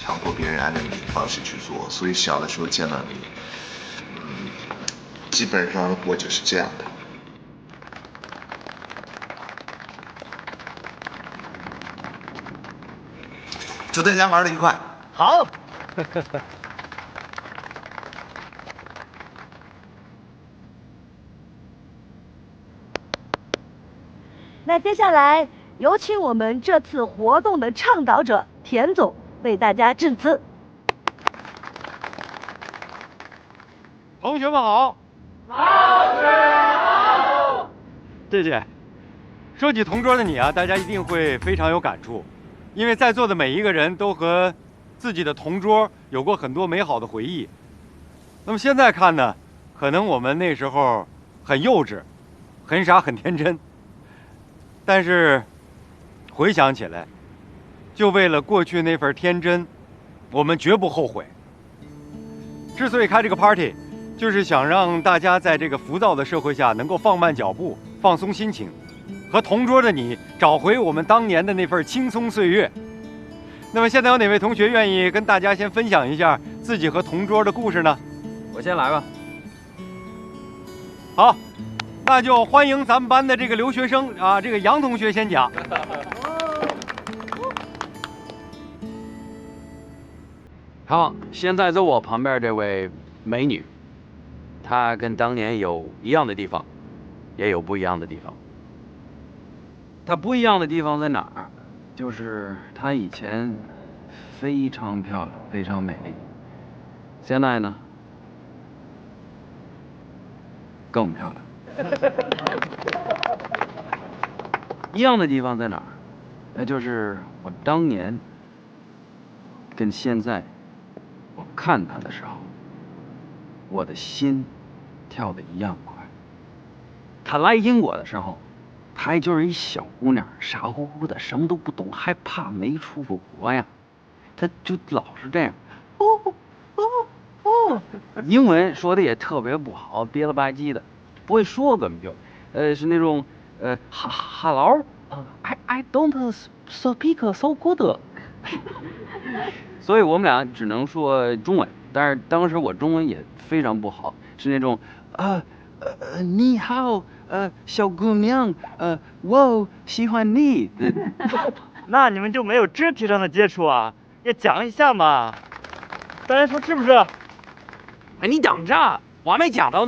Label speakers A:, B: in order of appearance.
A: 挑拨别人爱的你方式去做，所以小的时候见到你，基本上我就是这样的。祝大家玩得愉快。
B: 好。
C: 那接下来有请我们这次活动的倡导者田总为大家致辞。
B: 同学们好。
D: 老师好。
B: 谢谢。说起同桌的你啊，大家一定会非常有感触，因为在座的每一个人都和自己的同桌有过很多美好的回忆。那么现在看呢，可能我们那时候很幼稚、很傻、很天真，但是回想起来，就为了过去那份天真，我们绝不后悔。之所以开这个 party， 就是想让大家在这个浮躁的社会下能够放慢脚步，放松心情，和同桌的你找回我们当年的那份轻松岁月。那么现在有哪位同学愿意跟大家先分享一下自己和同桌的故事呢？
E: 我先来吧。
B: 好，那就欢迎咱们班的这个留学生啊，这个杨同学先讲。
E: 好，现在在我旁边这位美女，她跟当年有一样的地方，也有不一样的地方。她不一样的地方在哪儿？就是她以前非常漂亮，非常美丽，现在呢更漂亮。一样的地方在哪儿？那就是我当年跟现在我看她的时候，我的心跳得一样快。她来英国的时候，她也就是一小姑娘，傻乎乎的，什么都不懂，还怕没出过国呀。她就老是这样，英文说的也特别不好，憋了吧唧的，不会说根本就，是那种hello， I don't speak so good。所以我们俩只能说中文，但是当时我中文也非常不好，是那种你好，小姑娘，我喜欢你。
F: 那你们就没有肢体上的接触啊？也讲一下嘛，大家说是不是？
E: 哎，你等着，我还没讲到呢。